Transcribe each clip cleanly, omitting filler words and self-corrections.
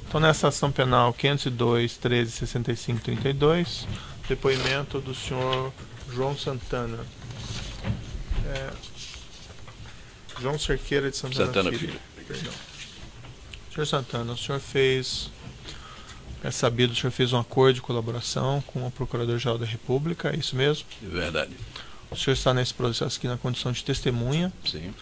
Então, nessa ação penal 502.13.65.32, depoimento do senhor João Santana. João Cerqueira de Santana Filho. Perdão. Senhor Santana, o senhor fez, é sabido, o senhor fez um acordo de colaboração com o Procurador-Geral da República, é isso mesmo? É verdade. O senhor está nesse processo aqui na condição de testemunha. Sim.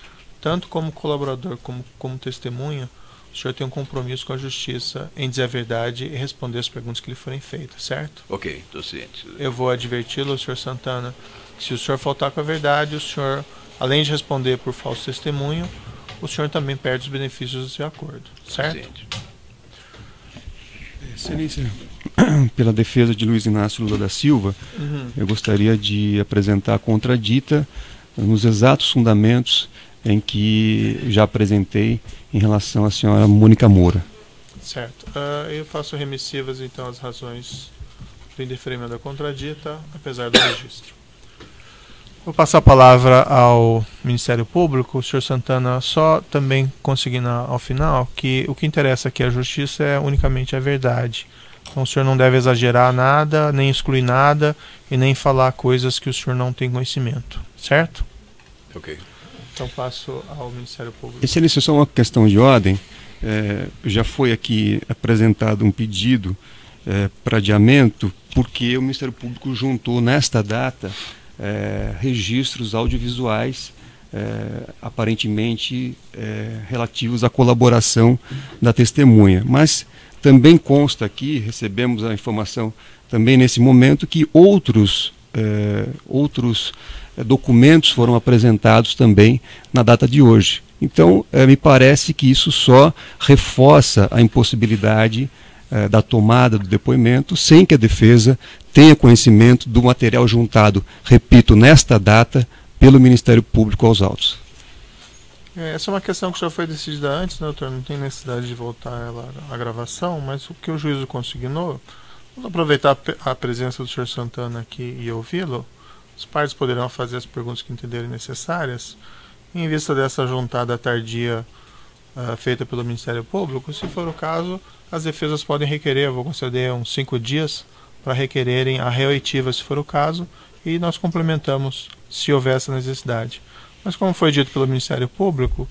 Tanto como colaborador como testemunha, o senhor tem um compromisso com a Justiça em dizer a verdade e responder as perguntas que lhe forem feitas, certo? Ok, estou ciente. Eu vou adverti-lo, senhor Santana, se o senhor faltar com a verdade, o senhor, além de responder por falso testemunho, o senhor também perde os benefícios do seu acordo, certo? Ciente. Excelência, pela defesa de Luiz Inácio Lula da Silva, eu gostaria de apresentar a contradita nos exatos fundamentos em que já apresentei em relação à senhora Mônica Moura. Certo. Eu faço remissivas, então, as razões do indeferimento da contradita, apesar do registro. Vou passar a palavra ao Ministério Público. O senhor Santana, só também conseguindo ao final que o que interessa aqui à Justiça é unicamente a verdade. Então o senhor não deve exagerar nada, nem excluir nada e nem falar coisas que o senhor não tem conhecimento, certo? Ok. Então passo ao Ministério Público. Excelência, só uma questão de ordem. Já foi aqui apresentado um pedido para adiamento, porque o Ministério Público juntou nesta data registros audiovisuais aparentemente relativos à colaboração da testemunha. Mas também consta aqui, recebemos a informação também nesse momento, que outros documentos foram apresentados também na data de hoje. Então, me parece que isso só reforça a impossibilidade da tomada do depoimento, sem que a defesa tenha conhecimento do material juntado, repito, nesta data, pelo Ministério Público aos autos. Essa é uma questão que já foi decidida antes, né, doutor? Não tem necessidade de voltar ela à gravação, mas o que o juízo consignou, vamos aproveitar a presença do senhor Santana aqui e ouvi-lo. As partes poderão fazer as perguntas que entenderem necessárias. Em vista dessa juntada tardia feita pelo Ministério Público, se for o caso, as defesas podem requerer, eu vou conceder uns 5 dias para requererem a reoitiva, se for o caso, e nós complementamos se houver essa necessidade. Mas como foi dito pelo Ministério Público,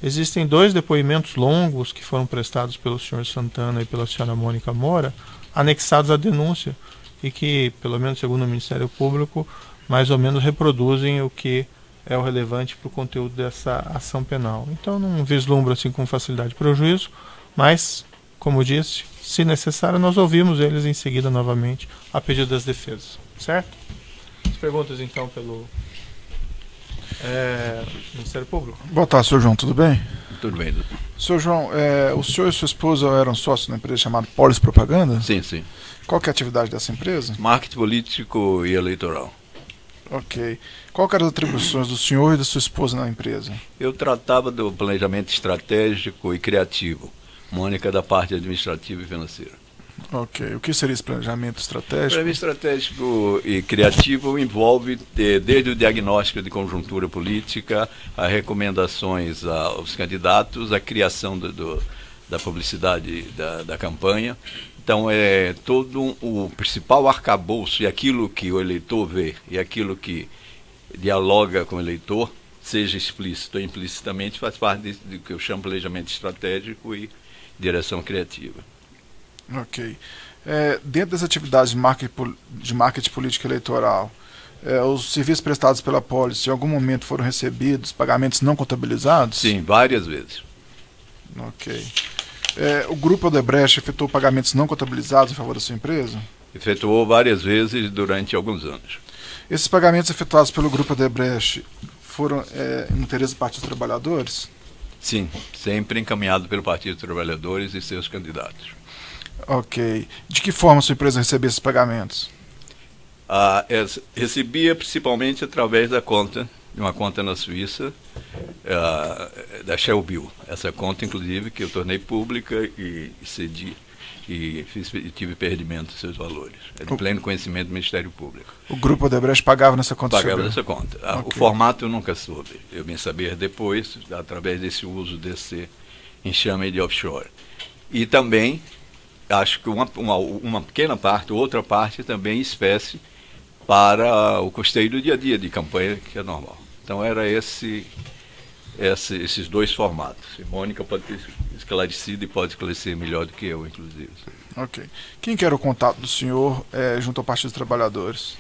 existem 2 depoimentos longos que foram prestados pelo senhor Santana e pela senhora Mônica Moura, anexados à denúncia, e que, pelo menos segundo o Ministério Público, mais ou menos reproduzem o que é o relevante para o conteúdo dessa ação penal. Então não vislumbro assim com facilidade para o juízo, mas, como disse, se necessário, nós ouvimos eles em seguida novamente a pedido das defesas. Certo? As perguntas então pelo Ministério Público. Boa tarde, senhor João, tudo bem? Tudo bem, doutor. Senhor João, o senhor e sua esposa eram sócios na empresa chamada Polis Propaganda? Sim, sim. Qual que é a atividade dessa empresa? Marketing político e eleitoral. Ok. Qual que eram as atribuições do senhor e da sua esposa na empresa? Eu tratava do planejamento estratégico e criativo. Mônica da parte administrativa e financeira. Ok. O que seria esse planejamento estratégico? Planejamento estratégico e criativo envolve desde o diagnóstico de conjuntura política, as recomendações aos candidatos, a criação da publicidade da campanha. Então, todo o principal arcabouço e aquilo que o eleitor vê e aquilo que dialoga com o eleitor, seja explícito ou implicitamente, faz parte do que eu chamo de planejamento estratégico e direção criativa. Ok. Dentro das atividades de marketing político eleitoral, os serviços prestados pela Polis, em algum momento foram recebidos pagamentos não contabilizados? Sim, várias vezes. Ok. O Grupo Odebrecht efetuou pagamentos não contabilizados em favor da sua empresa? Efetuou várias vezes durante alguns anos. Esses pagamentos efetuados pelo Grupo Odebrecht foram no interesse do Partido dos Trabalhadores? Sim, sempre encaminhado pelo Partido dos Trabalhadores e seus candidatos. Ok. De que forma a sua empresa recebia esses pagamentos? Recebia principalmente através de uma conta na Suíça, da Shell Bill. Essa conta, inclusive, que eu tornei pública e cedi e tive perdimento dos seus valores. É de pleno conhecimento do Ministério Público. O Grupo Odebrecht pagava nessa conta? Pagava nessa conta. Okay. O formato eu nunca soube. Eu vim saber depois, através desse uso desse enxame de offshore. E também acho que uma pequena parte, outra parte também em espécie, para o custeio do dia a dia de campanha, que é normal. Então era esses dois formatos. E Mônica pode ter esclarecido e pode esclarecer melhor do que eu, inclusive. Ok. Quem que era o contato do senhor junto ao Partido dos Trabalhadores?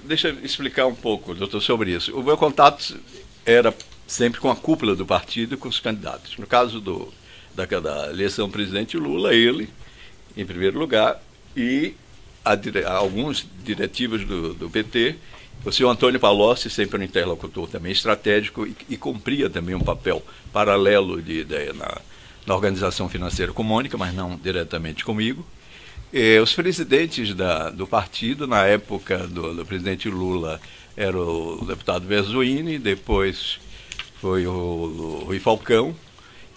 Deixa eu explicar um pouco, doutor, sobre isso. O meu contato era sempre com a cúpula do partido e com os candidatos. No caso da eleição do presidente Lula, ele, em primeiro lugar, e alguns diretivos do PT, o senhor Antônio Palocci, sempre um interlocutor também estratégico e cumpria também um papel paralelo na organização financeira com Mônica, mas não diretamente comigo. Os presidentes do partido, na época do presidente Lula, era o deputado Verzuini, depois foi o Rui Falcão,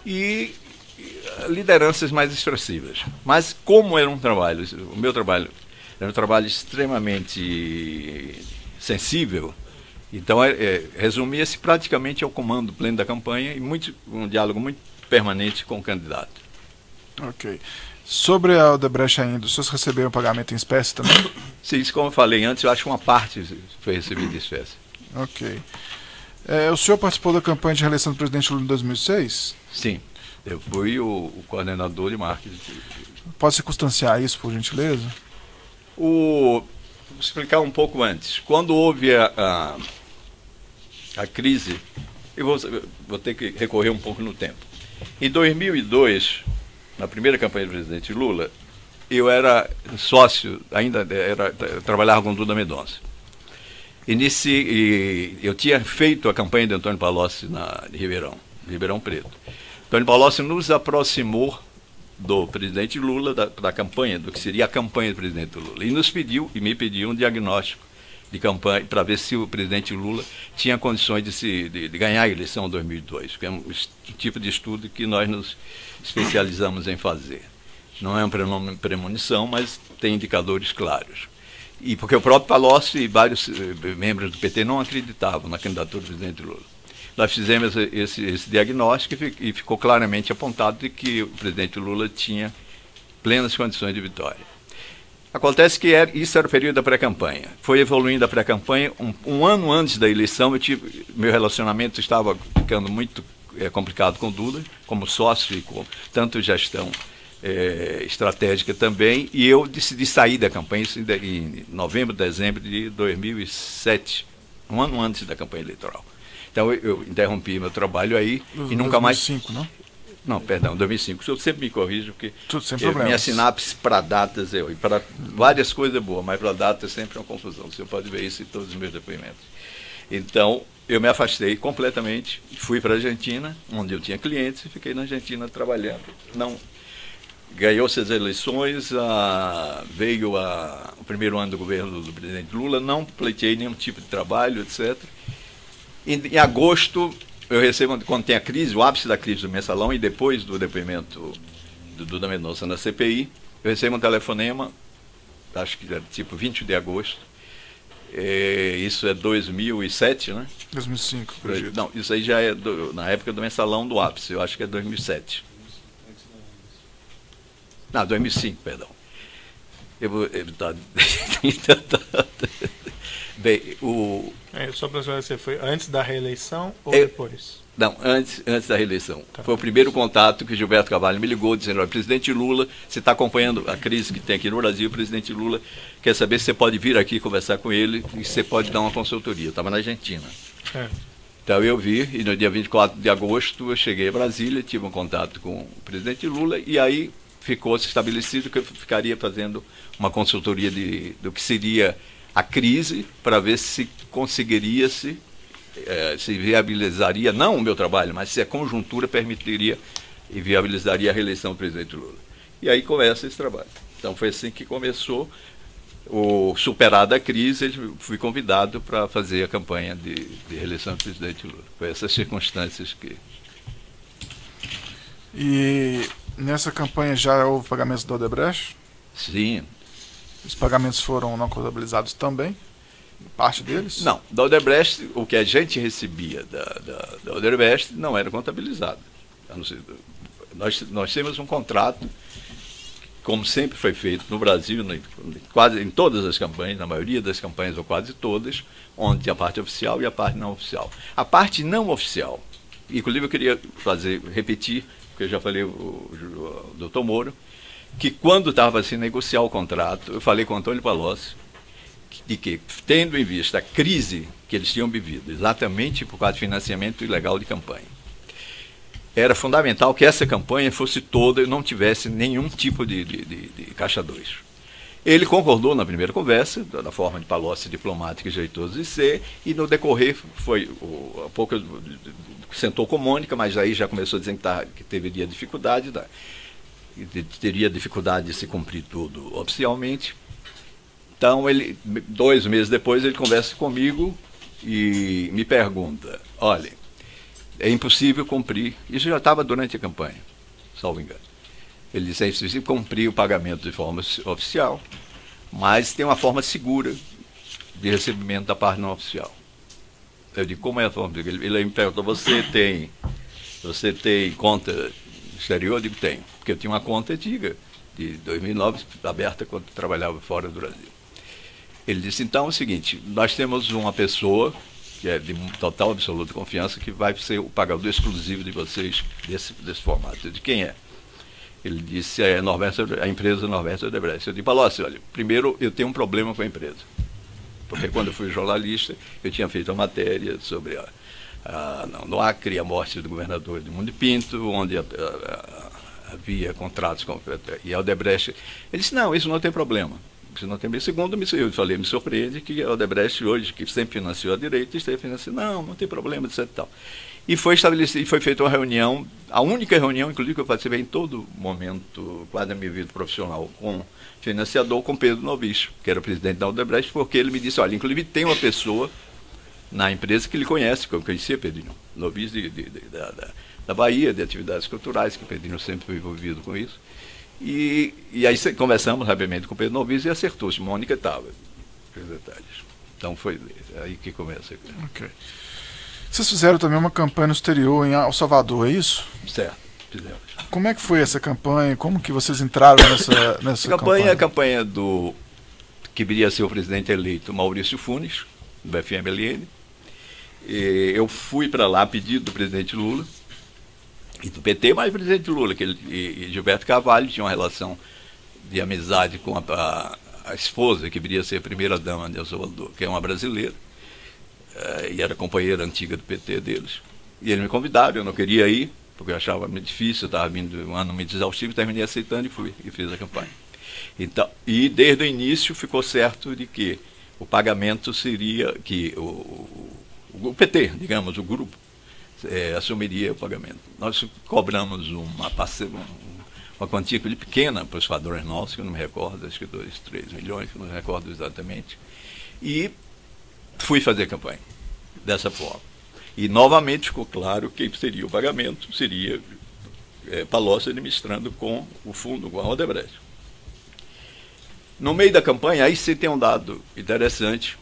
e lideranças mais expressivas. Mas como era o meu trabalho era um trabalho extremamente sensível, então resumia-se praticamente ao comando pleno da campanha e um diálogo muito permanente com o candidato. Ok. Sobre a Odebrecht ainda, os senhores receberam pagamento em espécie também? Sim, isso, como eu falei antes, eu acho que uma parte foi recebida em espécie. Ok. O senhor participou da campanha de reeleição do presidente Lula em 2006? Sim, eu fui o coordenador de marketing. Pode circunstanciar isso, por gentileza? Vou explicar um pouco antes. Quando houve a crise, eu vou ter que recorrer um pouco no tempo. Em 2002, na primeira campanha do presidente Lula, eu era sócio, eu trabalhava com Duda Mendonça. Eu tinha feito a campanha de Antônio Palocci de Ribeirão Preto. Antônio Palocci nos aproximou do presidente Lula, da campanha, do que seria a campanha do presidente Lula. E me pediu um diagnóstico de campanha para ver se o presidente Lula tinha condições de ganhar a eleição em 2002, que é um tipo de estudo que nós nos especializamos em fazer. Não é uma premonição, mas tem indicadores claros. E porque o próprio Palocci e vários membros do PT não acreditavam na candidatura do presidente Lula. Nós fizemos esse diagnóstico e ficou claramente apontado de que o presidente Lula tinha plenas condições de vitória. Acontece que isso era o período da pré-campanha. Foi evoluindo a pré-campanha. Um ano antes da eleição, meu relacionamento estava ficando muito complicado com o Duda, como sócio e com tanto gestão estratégica também, e eu decidi sair da campanha em novembro, dezembro de 2007, um ano antes da campanha eleitoral. Então eu interrompi meu trabalho aí e nunca mais... 2005, não? Não, perdão, 2005. Eu sempre me corrijo, porque sem problemas. Minha sinapse para datas e para várias coisas é boa, mas para datas sempre é uma confusão. Você pode ver isso em todos os meus depoimentos. Então, eu me afastei completamente, fui para a Argentina, onde eu tinha clientes, e fiquei na Argentina trabalhando. Ganhou-se as eleições, veio o primeiro ano do governo do presidente Lula, não pleiteei nenhum tipo de trabalho, etc. Em agosto, eu recebo, quando tem a crise, o ápice da crise do Mensalão, e depois do depoimento do Duda Mendonça na CPI, eu recebo um telefonema, acho que era tipo 20 de agosto, isso é 2007, né? 2005, acredito. Não, isso aí já é na época do Mensalão do ápice, eu acho que é 2007. Não, 2005, perdão. Bem, só para esclarecer, foi antes da reeleição ou depois? Não, antes da reeleição. Tá. Foi o primeiro contato que Gilberto Carvalho me ligou, dizendo: olha, presidente Lula, você está acompanhando a crise que tem aqui no Brasil, o presidente Lula quer saber se você pode vir aqui conversar com ele e se você pode dar uma consultoria. Eu estava na Argentina. Então eu vi, e no dia 24 de agosto eu cheguei a Brasília, tive um contato com o presidente Lula, e aí ficou-se estabelecido que eu ficaria fazendo uma consultoria do que seria a crise, para ver se conseguiria se viabilizaria, não o meu trabalho, mas se a conjuntura permitiria e viabilizaria a reeleição do presidente Lula. E aí começa esse trabalho. Então foi assim que começou. Superada a crise, fui convidado para fazer a campanha de reeleição do presidente Lula. Foi essas circunstâncias que... E nessa campanha já houve pagamentos da Odebrecht? Sim. Os pagamentos foram não contabilizados também? Parte deles? Não, da Odebrecht, o que a gente recebia da Odebrecht não era contabilizado. Nós temos um contrato como sempre foi feito no Brasil, quase em todas as campanhas, na maioria das campanhas ou quase todas, onde tinha a parte oficial e a parte não oficial. A parte não oficial, inclusive eu queria repetir, porque eu já falei o doutor Moro, que quando estava se negociar o contrato, eu falei com o Antônio Palocci, de que, tendo em vista a crise que eles tinham vivido, exatamente por causa de financiamento ilegal de campanha, era fundamental que essa campanha fosse toda e não tivesse nenhum tipo de caixa 2. Ele concordou na primeira conversa, da forma de Palocci diplomática e jeitoso de ser, e no decorrer foi a pouco sentou com Mônica, mas aí já começou a dizer que teria dificuldade, teria dificuldade de se cumprir tudo oficialmente. Então, 2 meses depois, ele conversa comigo e me pergunta, olha, é impossível cumprir, isso já estava durante a campanha, salvo engano. Ele disse, é impossível cumprir o pagamento de forma oficial, mas tem uma forma segura de recebimento da parte não oficial. Eu digo, como é a forma? Ele me perguntou, você tem conta exterior? Eu digo, tenho, porque eu tinha uma conta antiga, de 2009, aberta quando trabalhava fora do Brasil. Ele disse, então é o seguinte, nós temos uma pessoa que é de total, absoluta confiança, que vai ser o pagador exclusivo de vocês desse formato. De quem é? Ele disse, a empresa Norberto Odebrecht. Eu disse, Palocci, olha, primeiro eu tenho um problema com a empresa. Porque quando eu fui jornalista, eu tinha feito uma matéria sobre no Acre, a morte do governador Edmundo Pinto, onde havia contratos e a Odebrecht. Ele disse, não, isso não tem problema. Isso não tem problema. Segundo, eu falei, me surpreende que a Odebrecht hoje, que sempre financiou a direita, esteja financiando. Não tem problema, etc. Tal. E foi estabelecido, e foi feita uma reunião, a única reunião, inclusive, que eu participei em todo momento, quase da minha vida profissional, com financiador, com Pedro Novis, que era o presidente da Odebrecht, porque ele me disse, olha, inclusive tem uma pessoa na empresa que ele conhece, que eu conhecia Pedrinho Novis da Bahia, de atividades culturais, que o Pedrinho sempre foi envolvido com isso. E aí conversamos rapidamente com o Pedro Novis e acertou-se, Mônica estava, os detalhes. Então foi aí que começa. Ok. Vocês fizeram também uma campanha no exterior, em El Salvador, é isso? Certo, fizemos. Como é que foi essa campanha? Como que vocês entraram nessa campanha? A campanha do que viria a ser o presidente eleito, Maurício Funes, do FMLN. Eu fui para lá a pedido do presidente Lula e do PT, mas o presidente Lula e Gilberto Carvalho tinham uma relação de amizade com a esposa, que viria a ser a primeira-dama de El Salvador, que é uma brasileira. E era companheira antiga do PT deles. E eles me convidaram, eu não queria ir, porque eu achava muito difícil, eu estava vindo um ano muito exaustivo, terminei aceitando e fui, e fiz a campanha. Então, e desde o início ficou certo de que o pagamento seria, que o PT, digamos, o grupo, assumiria o pagamento. Nós cobramos uma quantia pequena para os padrões nossos, que eu não me recordo, acho que 2, 3 milhões, que eu não me recordo exatamente, e fui fazer campanha dessa forma. E novamente ficou claro que seria o pagamento, seria Palocci administrando com o fundo, com a Odebrecht. No meio da campanha, aí você tem um dado interessante,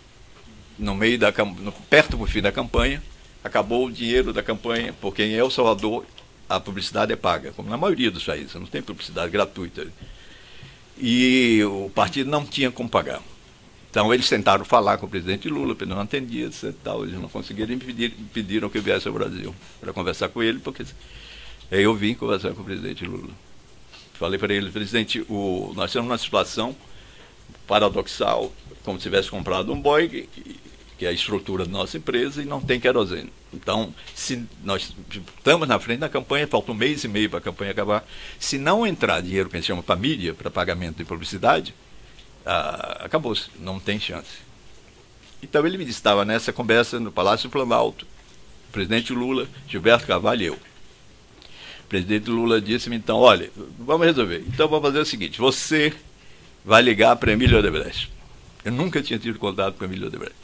perto do fim da campanha, acabou o dinheiro da campanha, porque em El Salvador a publicidade é paga, como na maioria dos países, não tem publicidade gratuita. E o partido não tinha como pagar. Então eles tentaram falar com o presidente Lula, ele não atendia, etc. Eles não conseguiram e pediram que eu viesse ao Brasil para conversar com ele, porque aí eu vim conversar com o presidente Lula. Falei para ele, presidente, nós estamos numa situação paradoxal, como se tivesse comprado um Boeing, que é a estrutura da nossa empresa, e não tem querosene. Então, se nós estamos na frente da campanha, falta 1 mês e meio para a campanha acabar, se não entrar dinheiro que a gente chama para mídia, para pagamento de publicidade, acabou-se, não tem chance. Então ele me disse, estava nessa conversa no Palácio do Planalto, o presidente Lula, Gilberto Carvalho e eu. O presidente Lula disse-me, então, olha, vamos resolver. Então vamos fazer o seguinte, você vai ligar para Emílio Odebrecht. Eu nunca tinha tido contato com Emílio Odebrecht.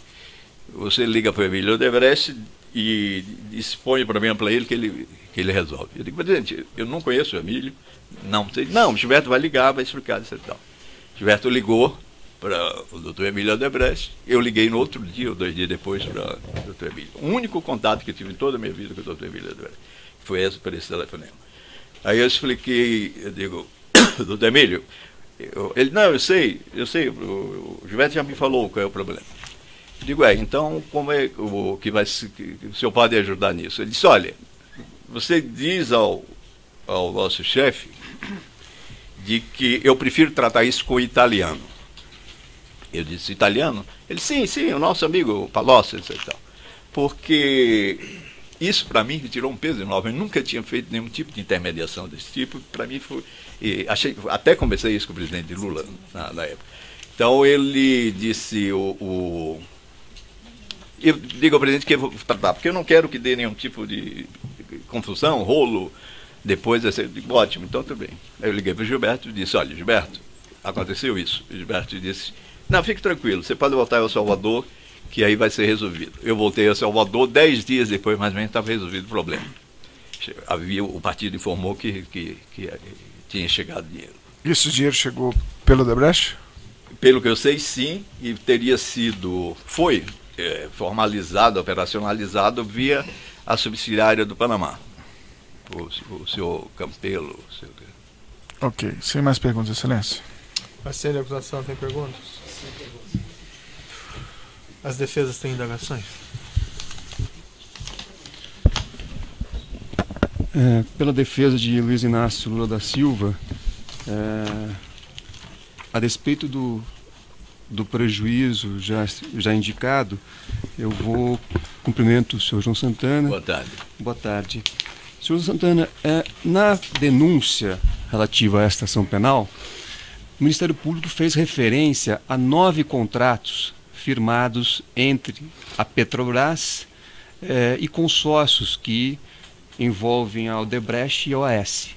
Você liga para o Emílio Odebrecht e expõe o problema para ele que ele resolve. Eu digo, presidente, eu não conheço o Emílio, não sei. Não, o Gilberto vai ligar, vai explicar isso e tal. Gilberto ligou para o doutor Emílio Odebrecht, eu liguei no outro dia, ou 2 dias depois, para o doutor Emílio. O único contato que eu tive em toda a minha vida com o doutor Emílio Odebrecht foi por esse telefonema. Aí eu expliquei, eu digo, doutor Emílio, não, eu sei, o Gilberto já me falou qual é o problema. Eu digo, então como é que o senhor pode ajudar nisso? Ele disse, olha, você diz ao nosso chefe de que eu prefiro tratar isso com o italiano. Eu disse, italiano? Ele, sim, o nosso amigo Palocci, etc. Porque isso para mim tirou um peso enorme. Eu nunca tinha feito nenhum tipo de intermediação desse tipo. Para mim foi... até conversei isso com o presidente Lula na época. Então ele disse, eu digo ao presidente que eu vou tratar, porque eu não quero que dê nenhum tipo de confusão, rolo, depois eu digo, ótimo, então tudo bem. Aí eu liguei para o Gilberto e disse, olha, Gilberto, aconteceu isso. O Gilberto disse, não, fique tranquilo, você pode voltar ao Salvador, que aí vai ser resolvido. Eu voltei a Salvador, 10 dias depois, mais ou menos, estava resolvido o problema. O partido informou que tinha chegado dinheiro. E esse dinheiro chegou pelo Odebrecht? Pelo que eu sei, sim, e teria sido, foi formalizado, operacionalizado via a subsidiária do Panamá, o senhor Campelo. Ok, sem mais perguntas, excelência. A série de acusação tem perguntas? Sem perguntas. As defesas têm indagações? Pela defesa de Luiz Inácio Lula da Silva, a despeito do prejuízo já indicado, eu cumprimento o senhor João Santana. Boa tarde. Boa tarde. Senhor Santana, na denúncia relativa a esta ação penal, o Ministério Público fez referência a 9 contratos firmados entre a Petrobras e consórcios que envolvem a Odebrecht e a OAS.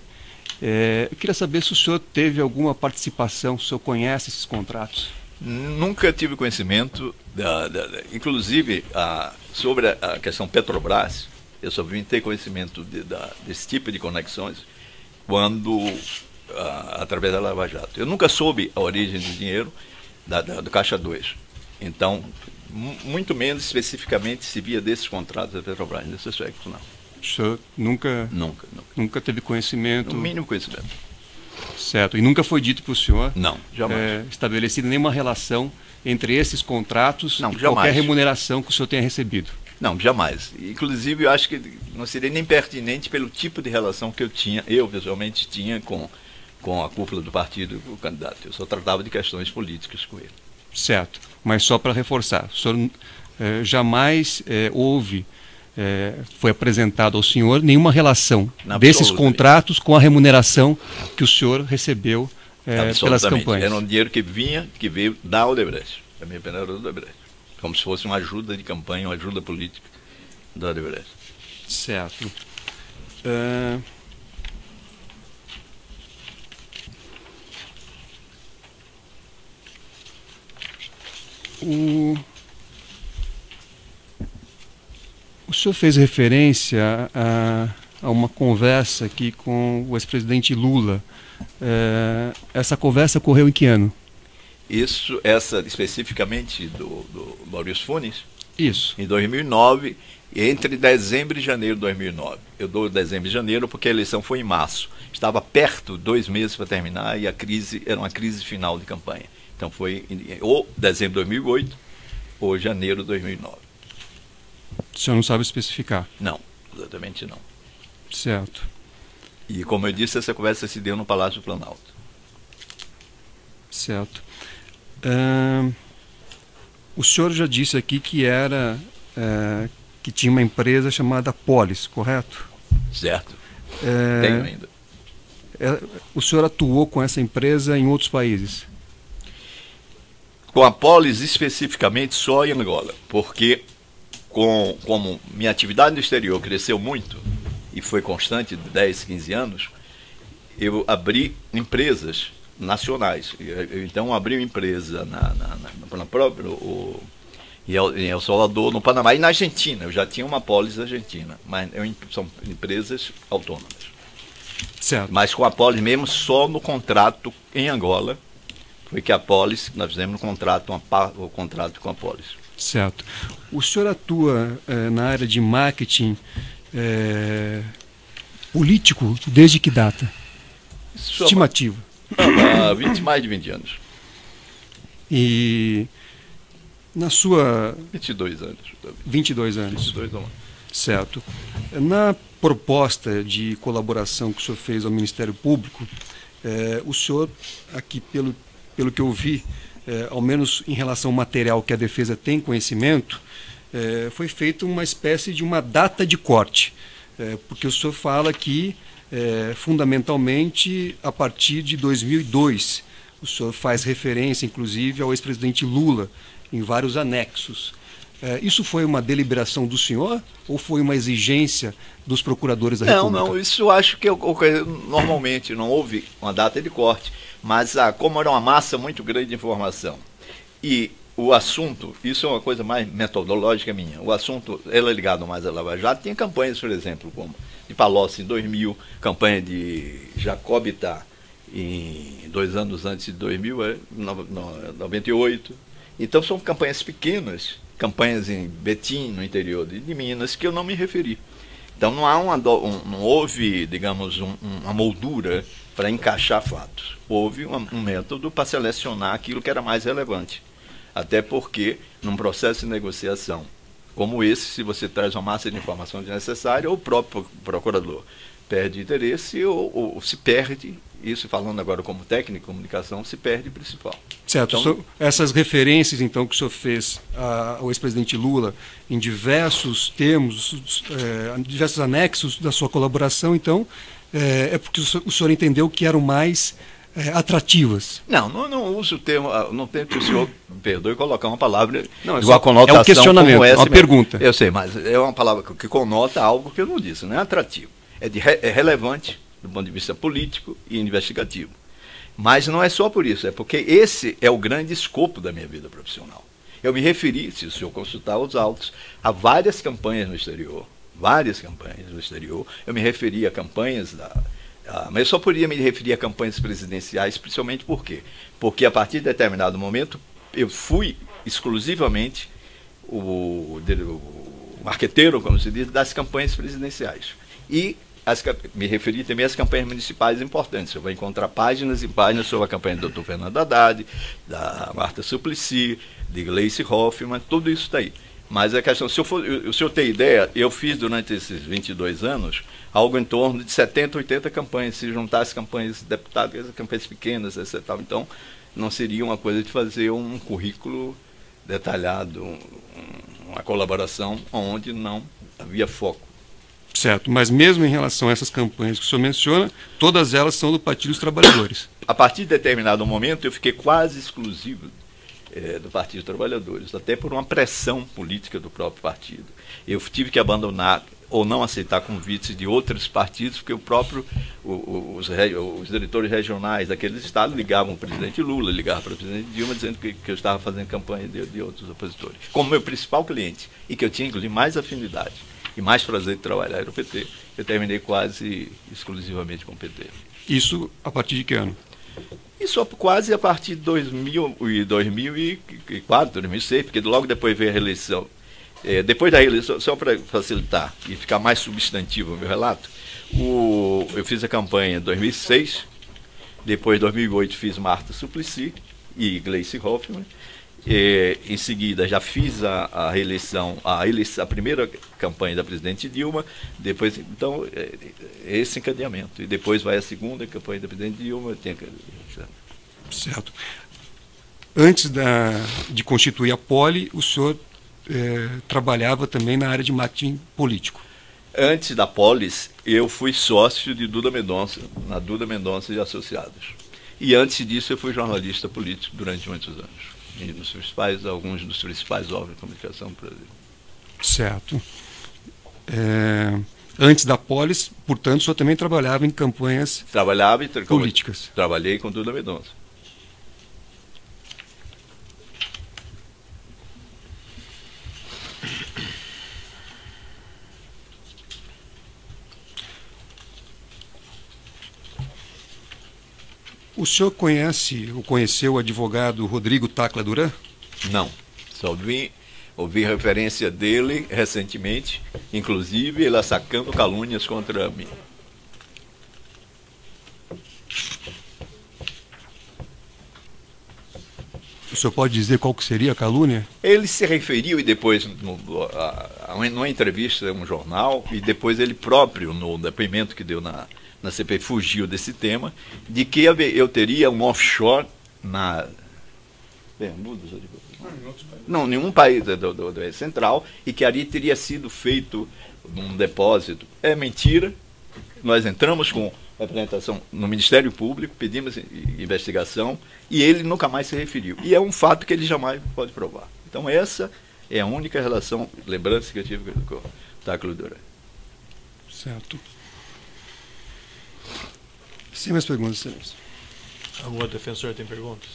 Eu queria saber se o senhor teve alguma participação, se o senhor conhece esses contratos. Nunca tive conhecimento, inclusive sobre a questão Petrobras, eu só vim ter conhecimento desse tipo de conexões quando, através da Lava Jato. Eu nunca soube a origem do dinheiro do Caixa 2. Então, muito menos especificamente se via desses contratos da Petrobras, nesse aspecto, não. O senhor nunca teve conhecimento? No mínimo conhecimento. Certo. E nunca foi dito para o senhor? Não, jamais. Estabelecida nenhuma relação entre esses contratos e jamais. Qualquer remuneração que o senhor tenha recebido? Não, jamais. Inclusive, eu acho que não seria nem pertinente pelo tipo de relação que eu pessoalmente tinha com a cúpula do partido e o candidato. Eu só tratava de questões políticas com ele. Certo. Mas só para reforçar, o senhor jamais foi apresentado ao senhor nenhuma relação desses contratos com a remuneração que o senhor recebeu pelas campanhas. Era um dinheiro que veio da Odebrecht. A minha pena era da Odebrecht. Como se fosse uma ajuda de campanha, uma ajuda política da Odebrecht. Certo. O senhor fez referência a uma conversa aqui com o ex-presidente Lula. Essa conversa ocorreu em que ano? Essa especificamente do Maurício Funes? Isso. Em 2009, entre dezembro e janeiro de 2009. Eu dou dezembro e janeiro porque a eleição foi em março. Estava perto, 2 meses para terminar, e a crise era uma crise final de campanha. Então foi ou dezembro de 2008 ou janeiro de 2009. O senhor não sabe especificar? Não, exatamente não. Certo. E como eu disse, essa conversa se deu no Palácio do Planalto. Certo. O senhor já disse aqui que que tinha uma empresa chamada Polis, correto? Certo. Tenho ainda. O senhor atuou com essa empresa em outros países? Com a Polis especificamente só em Angola, porque como minha atividade no exterior cresceu muito e foi constante de 10, 15 anos, eu abri empresas nacionais. Então abri uma empresa na própria em El Salvador, no Panamá e na Argentina. Eu já tinha uma Polis argentina, mas são empresas autônomas. Certo. Mas com a Polis mesmo, só no contrato em Angola, foi que a Polis, nós fizemos o contrato com a Polis. Certo. O senhor atua na área de marketing político desde que data? Estimativa. Há mais de 20 anos. E na sua... 22 anos. 22 anos. 22 anos. Certo. Na proposta de colaboração que o senhor fez ao Ministério Público, o senhor, aqui pelo que eu vi, ao menos em relação ao material que a defesa tem conhecimento, foi feita uma espécie de uma data de corte, porque o senhor fala que, fundamentalmente, a partir de 2002, o senhor faz referência, inclusive, ao ex-presidente Lula, em vários anexos. Isso foi uma deliberação do senhor ou foi uma exigência dos procuradores da República? Não, isso eu acho que normalmente não houve uma data de corte, mas como era uma massa muito grande de informação e o assunto, isso é uma coisa mais metodológica minha, o assunto era ligado mais a Lava Jato, tinha campanhas, por exemplo, como de Palocci em 2000, campanha de Jacobitá em 2 anos antes de 2000, 98. Então são campanhas pequenas, campanhas em Betim, no interior de Minas, que eu não me referi. Então não houve, digamos, uma moldura para encaixar fatos. Houve um método para selecionar aquilo que era mais relevante. Até porque, num processo de negociação como esse, se você traz uma massa de informação desnecessária, o próprio procurador perde interesse ou se perde, isso falando agora como técnico de comunicação, se perde o principal. Certo. Então, essas referências, então, que o senhor fez ao ex-presidente Lula em diversos termos, diversos anexos da sua colaboração, então, é porque o senhor entendeu que eram mais atrativas. Não uso o termo, não tem que o senhor, perdoe, colocar uma palavra igual a conotação. É um questionamento, é uma pergunta. Eu sei, mas é uma palavra que conota algo que eu não disse, não é atrativo. É relevante do ponto de vista político e investigativo. Mas não é só por isso, é porque esse é o grande escopo da minha vida profissional. Eu me referi, se o senhor consultar os autos, a várias campanhas no exterior. Eu me referi a campanhas mas eu só poderia me referir a campanhas presidenciais, principalmente por quê? Porque a partir de determinado momento eu fui exclusivamente o marqueteiro, como se diz, das campanhas presidenciais. E me referi também às campanhas municipais importantes. Você vai encontrar páginas e páginas sobre a campanha do Dr. Fernando Haddad, da Marta Suplicy, de Gleice Hoffmann, tudo isso está aí. Mas a questão, se o senhor tem ideia, eu fiz durante esses 22 anos algo em torno de 70, 80 campanhas, se juntar as campanhas de deputados, as campanhas pequenas, etc. Então, não seria uma coisa de fazer um currículo detalhado, uma colaboração onde não havia foco. Certo, mas mesmo em relação a essas campanhas que o senhor menciona, todas elas são do Partido dos Trabalhadores. A partir de determinado momento, eu fiquei quase exclusivo do Partido dos Trabalhadores, até por uma pressão política do próprio partido. Eu tive que abandonar ou não aceitar convites de outros partidos, porque os diretores regionais daqueles estados ligavam para o presidente Lula, ligavam para o presidente Dilma, dizendo que eu estava fazendo campanha de outros opositores. Como meu principal cliente, e que eu tinha, inclusive, mais afinidade e mais prazer de trabalhar era o PT, eu terminei quase exclusivamente com o PT. Isso a partir de que ano? Isso quase a partir de 2004, 2006, porque logo depois veio a reeleição. Depois da reeleição, só para facilitar e ficar mais substantivo o meu relato, eu fiz a campanha em 2006, depois em 2008 fiz Marta Suplicy e Gleice Hoffmann, em seguida já fiz a reeleição, a primeira campanha da presidente Dilma, depois, então, esse encadeamento, e depois vai a segunda campanha da presidente Dilma. Certo. Antes de constituir a Poli, o senhor trabalhava também na área de marketing político. Antes da Polis, eu fui sócio de Duda Mendonça, na Duda Mendonça e Associados. E antes disso, eu fui jornalista político durante muitos anos. E alguns dos principais órgãos de comunicação do Brasil. Certo. Antes da Polis, portanto, o senhor também trabalhava em campanhas políticas. Trabalhei com Duda Mendonça. O senhor conheceu o advogado Rodrigo Tacla Duran? Não, só ouvi referência dele recentemente, inclusive ele sacando calúnias contra mim. O senhor pode dizer qual que seria a calúnia? Ele se referiu, e depois, numa entrevista a um jornal, e depois ele próprio, no depoimento que deu na CPI, fugiu desse tema, de que eu teria um offshore na Bermudas, não, nenhum país do central, e que ali teria sido feito um depósito. É mentira. Nós entramos com representação no Ministério Público, pedimos investigação, e ele nunca mais se referiu. E é um fato que ele jamais pode provar. Então essa é a única relação, lembrança que eu tive com o Táclio Duran. Certo. Sem mais perguntas, excelência. Algum outro defensor tem perguntas?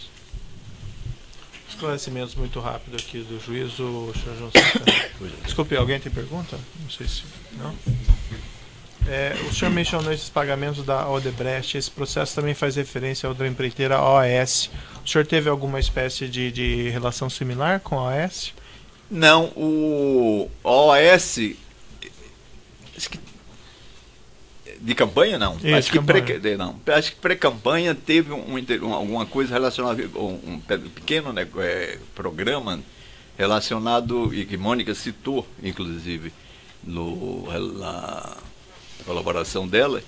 Esclarecimentos muito rápidos aqui do juízo, o senhor João Santana. Desculpe, alguém tem pergunta? Não sei se... Não? O senhor mencionou esses pagamentos da Odebrecht, esse processo também faz referência ao da empreiteira OAS. O senhor teve alguma espécie de relação similar com a OAS? Não, o OAS... De campanha, não. Isso, acho que campanha. Acho que pré-campanha teve alguma coisa relacionada a um pequeno programa relacionado, e que Mônica citou, inclusive, na colaboração dela,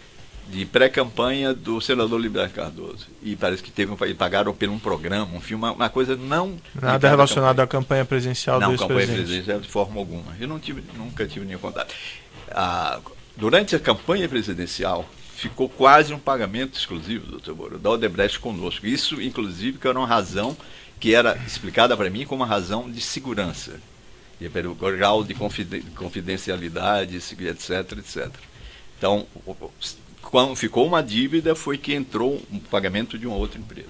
de pré-campanha do senador Liberto Cardoso. E parece que pagaram por um programa, um filme, uma coisa não... Nada relacionado à campanha presidencial do ex-presidente. Não, campanha presidencial de forma alguma. Eu nunca tive nenhum contato. Durante a campanha presidencial, ficou quase um pagamento exclusivo, doutor Moro, da Odebrecht conosco. Isso, inclusive, que era uma razão que era explicada para mim como uma razão de segurança, pelo grau de confidencialidade, etc, etc. Então, quando ficou uma dívida, foi que entrou um pagamento de uma outra empresa.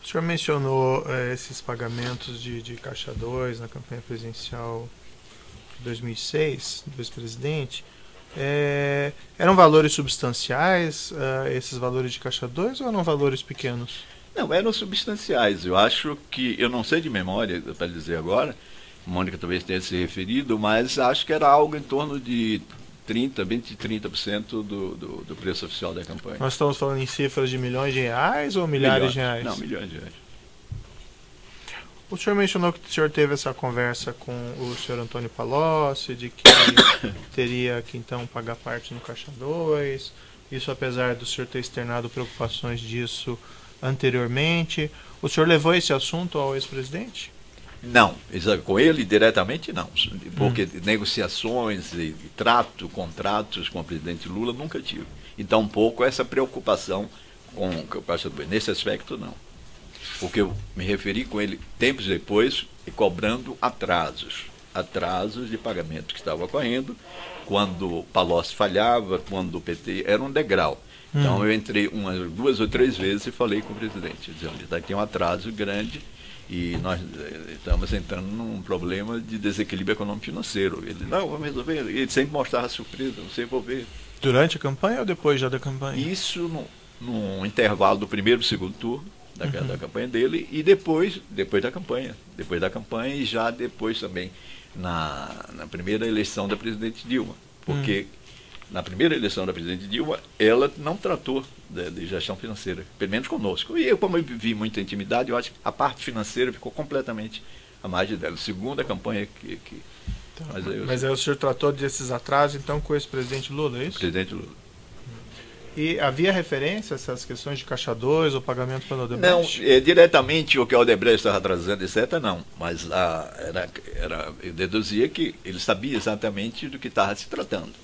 O senhor mencionou esses pagamentos de Caixa 2 na campanha presidencial de 2006, do ex-presidente. Eram valores substanciais, esses valores de Caixa 2, ou eram valores pequenos? Não, eram substanciais. Eu acho que, eu não sei de memória para dizer agora, Mônica talvez tenha se referido, mas acho que era algo em torno de 20-30% do preço oficial da campanha. Nós estamos falando em cifras de milhões de reais ou milhares de reais? Não, milhões de reais. O senhor mencionou que o senhor teve essa conversa com o senhor Antônio Palocci, de que teria que então pagar parte no Caixa 2, isso apesar do senhor ter externado preocupações disso anteriormente. O senhor levou esse assunto ao ex-presidente? Não, com ele diretamente não, porque negociações e contratos com o presidente Lula nunca tive. E tampouco essa preocupação com o Caixa 2, nesse aspecto não. Porque eu me referi com ele tempos depois e cobrando atrasos de pagamento que estava ocorrendo, quando o Palocci falhava, quando o PT era um degrau. Então eu entrei umas 2 ou 3 vezes e falei com o presidente, dizendo, olha, tem um atraso grande e nós estamos entrando num problema de desequilíbrio econômico-financeiro. Ele, não, vamos resolver. Ele sempre mostrava surpresa, não sei, vou ver. Durante a campanha ou depois já da campanha? Isso no intervalo do primeiro e segundo turno da campanha dele, e depois da campanha. Depois da campanha e já depois também na primeira eleição da presidente Dilma. Porque na primeira eleição da presidente Dilma, ela não tratou de gestão financeira, pelo menos conosco. E eu, como eu vi muita intimidade, eu acho que a parte financeira ficou completamente à margem dela. Segunda campanha que então, mas aí o senhor tratou desses atrasos, então, com o ex-presidente Lula, é isso? Presidente Lula. E havia referência a essas questões de Caixa 2 ou pagamento pela Odebrecht? Não, diretamente o que a Odebrecht estava atrasando, etc., não. Mas eu deduzia que ele sabia exatamente do que estava se tratando.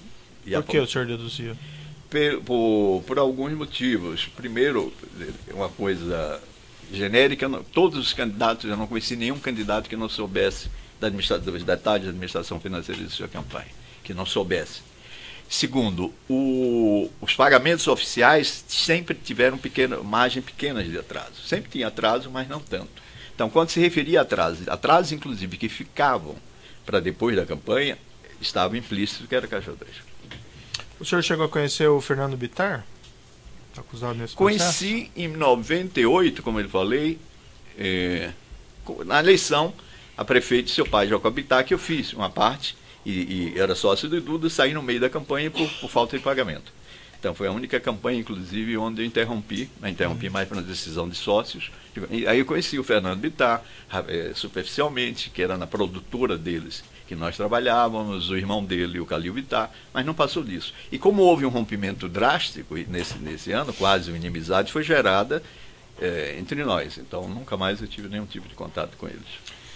Por que o senhor deduzia? Por alguns motivos. Primeiro, uma coisa genérica, todos os candidatos, eu não conheci nenhum candidato que não soubesse dos detalhes da administração financeira de sua campanha, que não soubesse. Segundo, os pagamentos oficiais sempre tiveram margem pequena de atraso. Sempre tinha atraso, mas não tanto. Então, quando se referia a atrasos inclusive que ficavam para depois da campanha, estava implícito que era Caixa 2. O senhor chegou a conhecer o Fernando Bittar? Acusado nesse processo? Conheci em 98, como eu falei, na eleição a prefeito seu pai, Jacob Bittar, que eu fiz uma parte, e era sócio do Duda, saí no meio da campanha por falta de pagamento. Então foi a única campanha, inclusive, onde eu interrompi mais para uma decisão de sócios. E aí eu conheci o Fernando Bittar, superficialmente, que era na produtora deles, que nós trabalhávamos, o irmão dele, o Calil Bittar, mas não passou disso. E como houve um rompimento drástico, nesse ano, quase uma inimizade foi gerada entre nós. Então nunca mais eu tive nenhum tipo de contato com eles.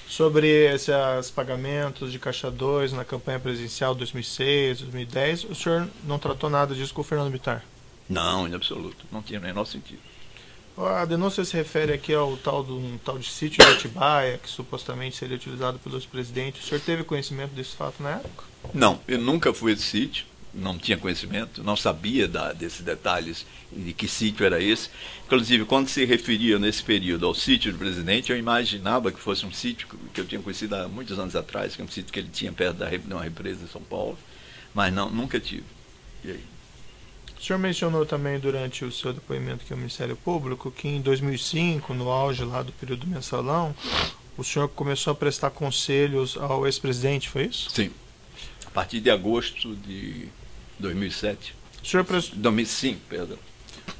Sobre esses pagamentos de Caixa 2 na campanha presidencial 2006, 2010, o senhor não tratou nada disso com o Fernando Bittar? Não, em absoluto. Não tinha o menor sentido. A denúncia se refere aqui ao tal de sítio de Atibaia, que supostamente seria utilizado pelos presidentes. O senhor teve conhecimento desse fato na época? Não, eu nunca fui a esse sítio. Não tinha conhecimento, não sabia desses detalhes de que sítio era esse. Inclusive, quando se referia nesse período ao sítio do presidente, eu imaginava que fosse um sítio que eu tinha conhecido há muitos anos atrás, que é um sítio que ele tinha perto de uma represa em São Paulo, mas não, nunca tive. E aí? O senhor mencionou também durante o seu depoimento aqui ao Ministério Público que em 2005, no auge lá do período do mensalão, o senhor começou a prestar conselhos ao ex-presidente, foi isso? Sim. A partir de agosto de 2007. O senhor prestou... 2005, perdão.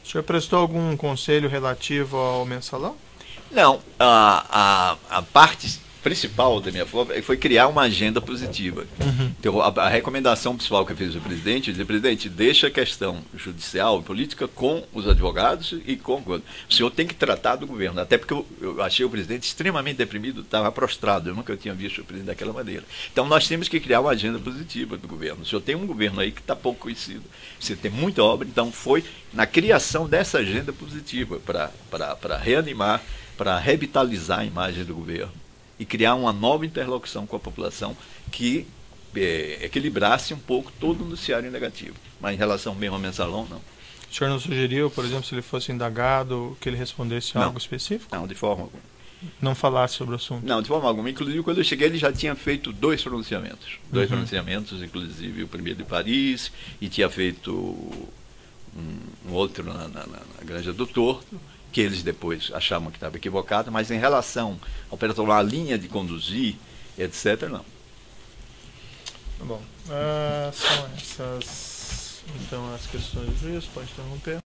O senhor prestou algum conselho relativo ao mensalão? Não, a parte principal da minha forma foi criar uma agenda positiva. Então, a recomendação principal que eu fiz ao presidente, dizer, presidente, deixa a questão judicial e política com os advogados e com... O senhor tem que tratar do governo, até porque eu achei o presidente extremamente deprimido, estava prostrado, eu nunca tinha visto o presidente daquela maneira. Então, nós temos que criar uma agenda positiva do governo. O senhor tem um governo aí que está pouco conhecido, você tem muita obra, então foi na criação dessa agenda positiva para reanimar, para revitalizar a imagem do governo e criar uma nova interlocução com a população que equilibrasse um pouco todo o noticiário negativo. Mas em relação mesmo ao mensalão, não. O senhor não sugeriu, por exemplo, se ele fosse indagado, que ele respondesse algo específico? Não, de forma alguma. Não falasse sobre o assunto? Não, de forma alguma. Inclusive, quando eu cheguei, ele já tinha feito 2 pronunciamentos. 2 pronunciamentos, inclusive o primeiro de Paris, e tinha feito um outro na Granja do Torto, que eles depois achavam que estava equivocado, mas em relação ao a linha de conduzir, etc., não. Tá bom. São essas, então, as questões do juiz, pode interromper.